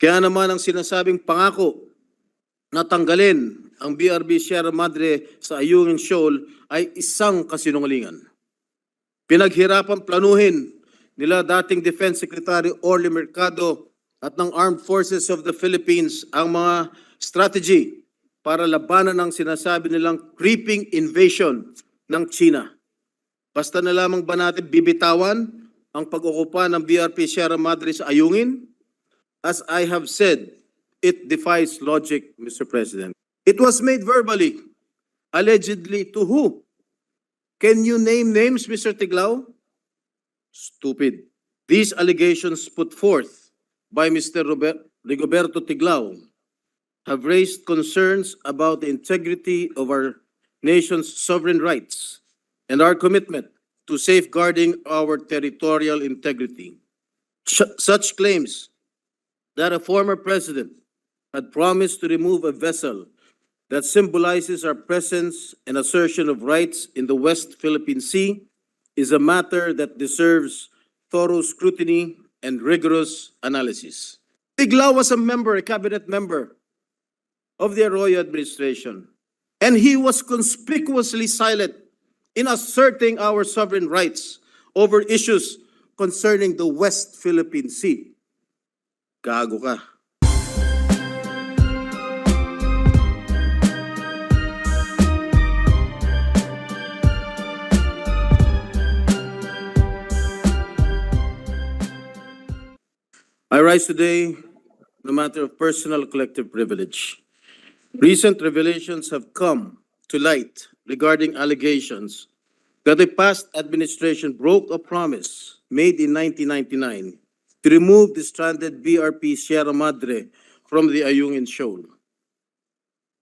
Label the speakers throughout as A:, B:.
A: Kaya naman ang sinasabing pangako na tanggalin ang BRB Sierra Madre sa Ayungin Shoal ay isang kasinungalingan. Pinaghirapan planuhin nila dating Defense Secretary Orly Mercado at ng Armed Forces of the Philippines ang mga strategy para labanan ang sinasabi nilang creeping invasion ng China. Basta na lamang ba natin bibitawan ang pag-okupa ng BRP Sierra Madre sa Ayungin? As I have said, it defies logic, Mr. President. It was made verbally, allegedly to who? Can you name names, Mr. Tiglao? Stupid. These allegations put forth by Mr. Rigoberto Tiglao have raised concerns about the integrity of our nation's sovereign rights and our commitment to safeguarding our territorial integrity. Such claims that a former president had promised to remove a vessel that symbolizes our presence and assertion of rights in the West Philippine Sea is a matter that deserves thorough scrutiny and rigorous analysis. Tiglao was a cabinet member of the Arroyo administration, and he was conspicuously silent in asserting our sovereign rights over issues concerning the West Philippine Sea. Gago ka. I rise today on a matter of personal collective privilege. Recent revelations have come to light regarding allegations that the past administration broke a promise made in 1999 to remove the stranded BRP Sierra Madre from the Ayungin Shoal.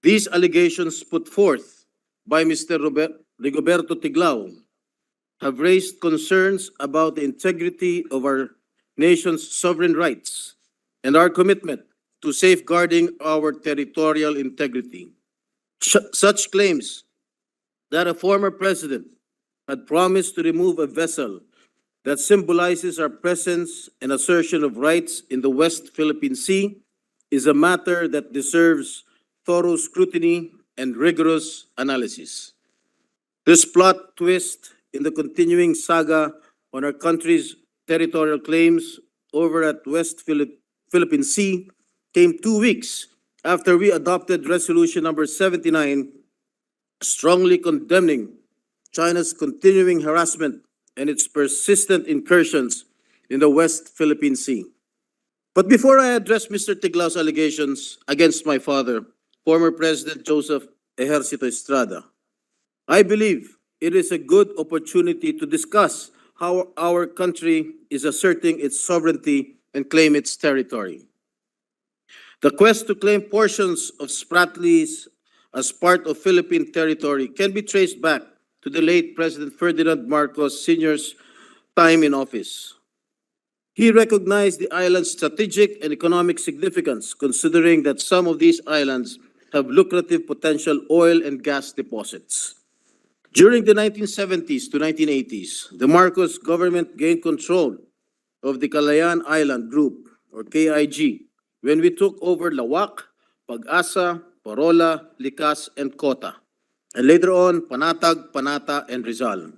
A: These allegations put forth by Mr. Rigoberto Tiglao have raised concerns about the integrity of our nation's sovereign rights and our commitment to safeguarding our territorial integrity. Such claims that a former president had promised to remove a vessel that symbolizes our presence and assertion of rights in the West Philippine Sea is a matter that deserves thorough scrutiny and rigorous analysis. This plot twist in the continuing saga on our country's territorial claims over at West Philippine Sea came 2 weeks after we adopted Resolution number 79, strongly condemning China's continuing harassment and its persistent incursions in the West Philippine Sea. But before I address Mr. Tiglao's allegations against my father, former President Joseph Ejercito Estrada, I believe it is a good opportunity to discuss how our country is asserting its sovereignty and claim its territory. The quest to claim portions of Spratlys as part of Philippine territory can be traced back to the late President Ferdinand Marcos Sr.'s time in office. He recognized the island's strategic and economic significance, considering that some of these islands have lucrative potential oil and gas deposits. During the 1970s to 1980s, the Marcos government gained control of the Calayan Island Group, or KIG, when we took over Lawak, Pag-asa, Parola, Likas, and Cota, and later on Panatag, Panata, and Rizal.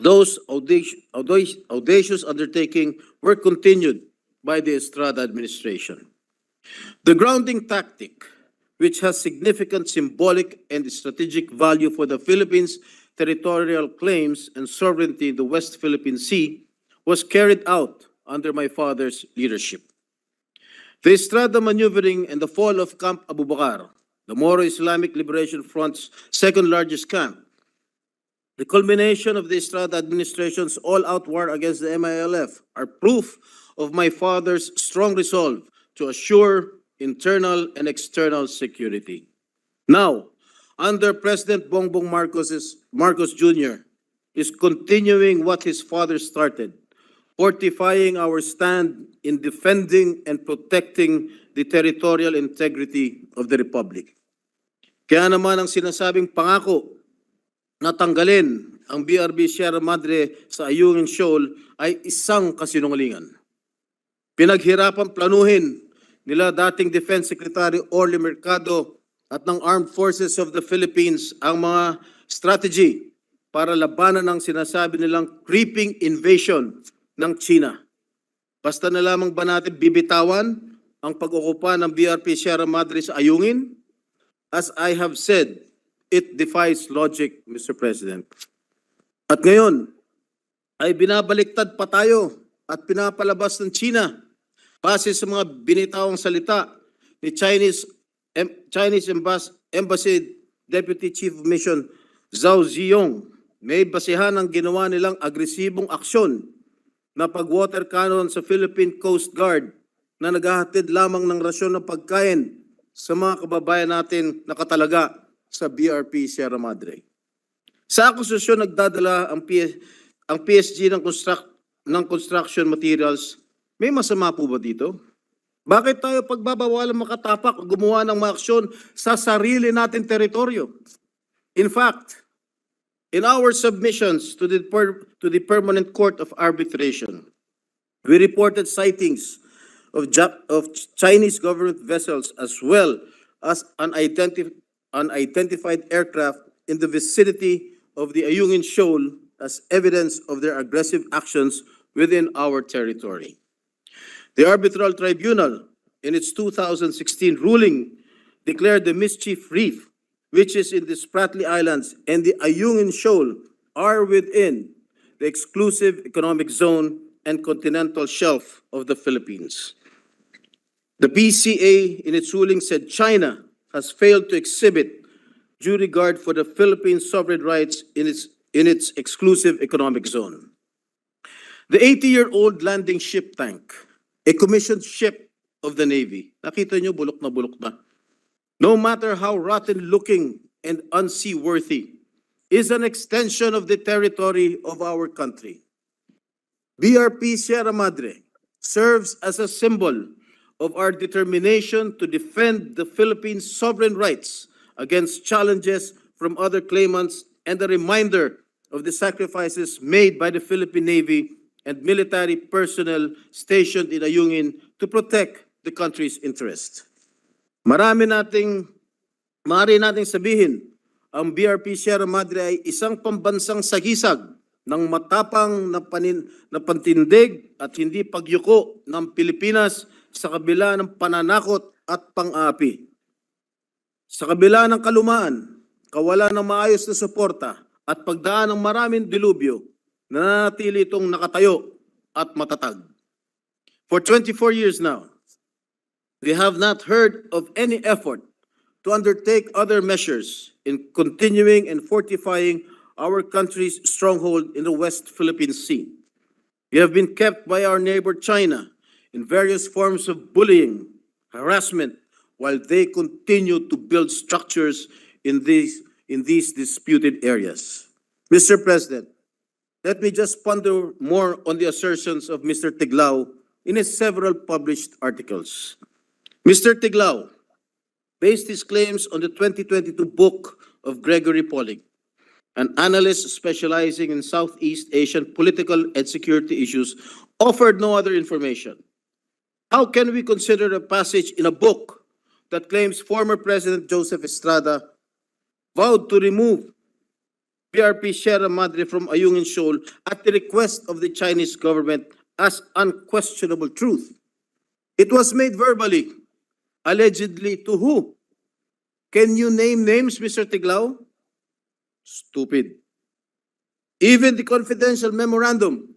A: Those audacious undertakings were continued by the Estrada administration. The grounding tactic, which has significant symbolic and strategic value for the Philippines' territorial claims and sovereignty in the West Philippine Sea, was carried out under my father's leadership. The Estrada maneuvering and the fall of Camp Abu Bakar, the Moro Islamic Liberation Front's second largest camp, the culmination of the Estrada administration's all-out war against the MILF are proof of my father's strong resolve to assure internal and external security. Now, under President Bongbong Marcos Jr. is continuing what his father started, fortifying our stand in defending and protecting the territorial integrity of the Republic. Kaya naman ang sinasabing pangako na tanggalin ang BRB Sierra Madre sa Ayungin Shoal ay isang kasinungalingan. Pinaghirapan planuhin nila dating Defense Secretary Orly Mercado at ng Armed Forces of the Philippines ang mga strategy para labanan ang sinasabi nilang creeping invasion ng China. Basta na lamang ba natin bibitawan ang pag-okupa ng BRP Sierra Madre sa Ayungin? As I have said, it defies logic, Mr. President. At ngayon, ay binabaliktad pa tayo at pinapalabas ng China base sa mga binitawang salita ni Chinese Embassy Deputy Chief of Mission Zhao Ziyong. May basehan ang ginawa nilang agresibong aksyon na pag-water cannon sa Philippine Coast Guard na naghahatid lamang ng rasyon ng pagkain sa mga kababayan natin nakatalaga sa BRP Sierra Madre. Sa akusasyon nagdadala ang PSG ng construction materials. May masama po ba dito? Bakit tayo pagbabawalan makatapak o gumawa ng mga aksyon sa sarili nating teritoryo? In fact, in our submissions to the Permanent Court of Arbitration, we reported sightings of Chinese government vessels as well as unidentified aircraft in the vicinity of the Ayungin Shoal as evidence of their aggressive actions within our territory. The Arbitral Tribunal, in its 2016 ruling, declared the Mischief Reef, which is in the Spratly Islands and the Ayungin Shoal, are within the exclusive economic zone and continental shelf of the Philippines. The PCA, in its ruling, said China has failed to exhibit due regard for the Philippines' sovereign rights in its exclusive economic zone. The 80-year-old landing ship tank, a commissioned ship of the Navy, nakita nyo, bulok na, no matter how rotten-looking and unseaworthy, is an extension of the territory of our country. BRP Sierra Madre serves as a symbol of our determination to defend the Philippines' sovereign rights against challenges from other claimants and a reminder of the sacrifices made by the Philippine Navy and military personnel stationed in Ayungin to protect the country's interest. Maaari nating sabihin, ang BRP Sierra Madre ay isang pambansang sagisag ng matapang na pantindig at hindi pagyuko ng Pilipinas sa kabila ng pananakot at pang-aapi. Sa kabila ng kalumaan, kawalan ng maayos na suporta at pagdaan ng maraming dilubyo, nananatili itong nakatayo at matatag. For 24 years now, we have not heard of any effort to undertake other measures in continuing and fortifying our country's stronghold in the West Philippine Sea. We have been kept by our neighbor China in various forms of bullying, harassment, while they continue to build structures in these disputed areas. Mr. President, let me just ponder more on the assertions of Mr. Tiglao in his several published articles. Mr. Tiglao based his claims on the 2022 book of Gregory Polling, an analyst specializing in Southeast Asian political and security issues, offered no other information. How can we consider a passage in a book that claims former President Joseph Estrada vowed to remove PRP Sierra Madre from Ayungin Shoal at the request of the Chinese government as unquestionable truth? It was made verbally, allegedly to who? Can you name names, Mr. Tiglao? Stupid. Even the confidential memorandum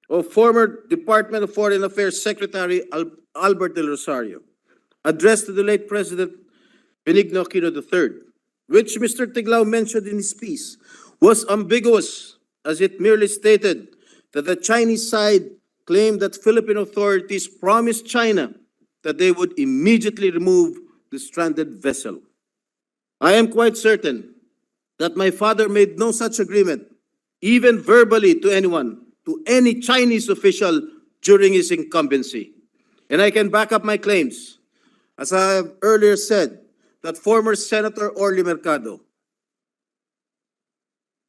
A: of former Department of Foreign Affairs Secretary Albert Del Rosario, addressed to the late President Benigno Aquino III, which Mr. Tiglao mentioned in his piece, was ambiguous, as it merely stated that the Chinese side claimed that Philippine authorities promised China that they would immediately remove the stranded vessel. I am quite certain that my father made no such agreement, even verbally to anyone, to any Chinese official during his incumbency. And I can back up my claims. As I have earlier said, that former Senator Orly Mercado,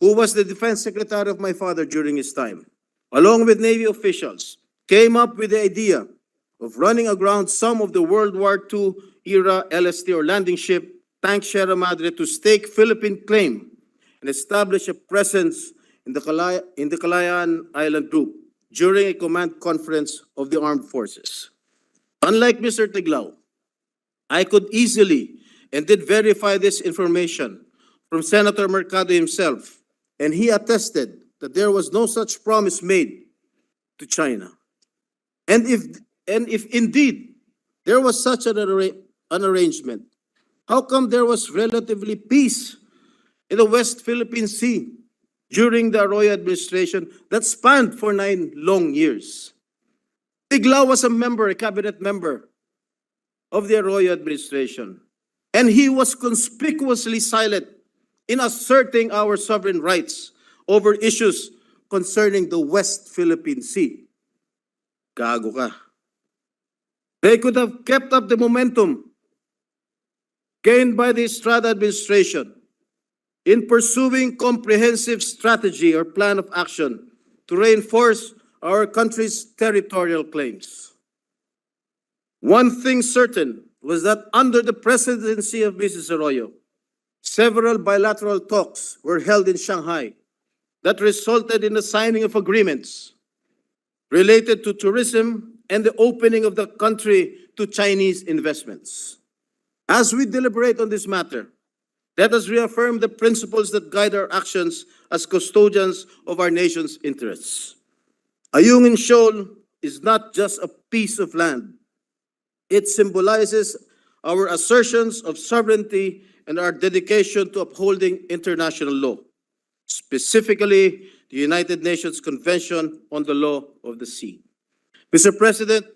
A: who was the defense secretary of my father during his time, along with Navy officials, came up with the idea of running aground some of the World War II era LST or landing ship tank Sierra Madre to stake Philippine claim and establish a presence in the Calayan Island Group during a command conference of the armed forces. Unlike Mr. Tiglao, I could easily and did verify this information from Senator Mercado himself, and he attested that there was no such promise made to China. And if indeed there was such an arrangement, how come there was relatively peace in the West Philippine Sea during the Arroyo administration that spanned for 9 long years? Tiglao was a cabinet member of the Arroyo administration, and he was conspicuously silent in asserting our sovereign rights over issues concerning the West Philippine Sea. Gago ka. They could have kept up the momentum gained by the Estrada administration in pursuing comprehensive strategy or plan of action to reinforce our country's territorial claims. One thing certain was that under the presidency of Mrs. Arroyo, several bilateral talks were held in Shanghai that resulted in the signing of agreements related to tourism and the opening of the country to Chinese investments. As we deliberate on this matter, let us reaffirm the principles that guide our actions as custodians of our nation's interests. Ayungin Shoal is not just a piece of land. It symbolizes our assertions of sovereignty and our dedication to upholding international law, specifically the United Nations Convention on the Law of the Sea. Mr. President,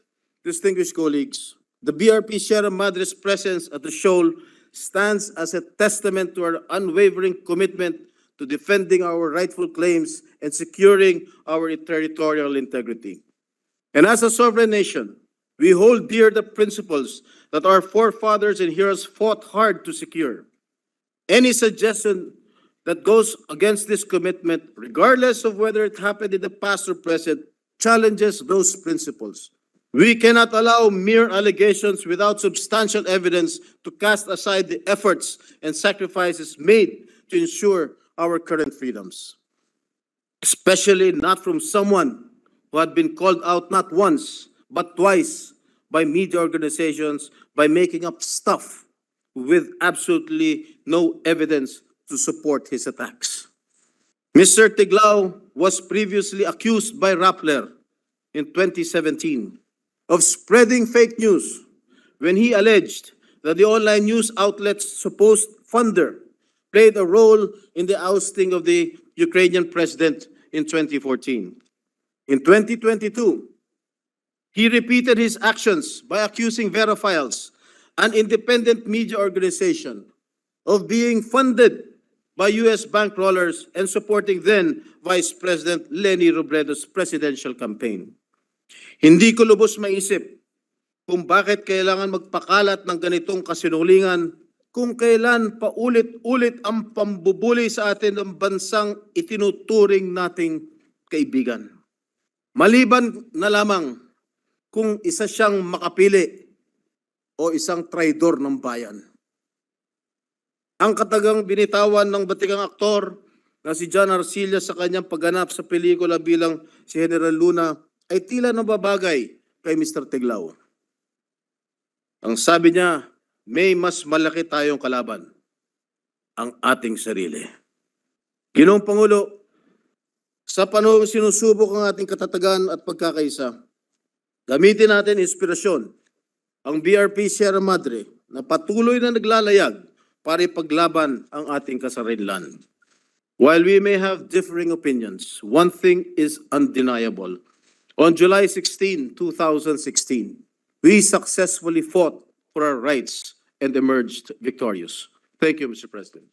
A: distinguished colleagues, the BRP Sierra Madre's presence at the shoal stands as a testament to our unwavering commitment to defending our rightful claims and securing our territorial integrity. And as a sovereign nation, we hold dear the principles that our forefathers and heroes fought hard to secure. Any suggestion that goes against this commitment, regardless of whether it happened in the past or present, challenges those principles. We cannot allow mere allegations without substantial evidence to cast aside the efforts and sacrifices made to ensure our current freedoms, especially not from someone who had been called out not once, but twice by media organizations by making up stuff with absolutely no evidence to support his attacks. Mr. Tiglao was previously accused by Rappler in 2017 of spreading fake news when he alleged that the online news outlet's supposed funder played a role in the ousting of the Ukrainian president in 2014. In 2022, he repeated his actions by accusing Verifiles, an independent media organization, of being funded by U.S. bankrollers and supporting then Vice President Leni Robredo's presidential campaign. Hindi ko lubos maisip kung bakit kailangan magpakalat ng ganitong kasinungalingan kung kailan paulit-ulit ang pambubuli sa atin ng bansang itinuturing nating kaibigan. Maliban na lamang kung isa siyang makapili o isang traidor ng bayan. Ang katagang binitawan ng batikang aktor na si John Arcilla sa kanyang pagganap sa pelikula bilang si General Luna ay tila nababagay kay Mr. Tiglao. Ang sabi niya, may mas malaki tayong kalaban, ang ating sarili. Ginoong Pangulo, sa panahong sinusubok ang ating katatagan at pagkakaisa, gamitin natin inspirasyon ang BRP Sierra Madre na patuloy na naglalayag para ipaglaban ang ating kasarinlan. While we may have differing opinions, one thing is undeniable. On July 16, 2016, we successfully fought for our rights and emerged victorious. Thank you, Mr. President.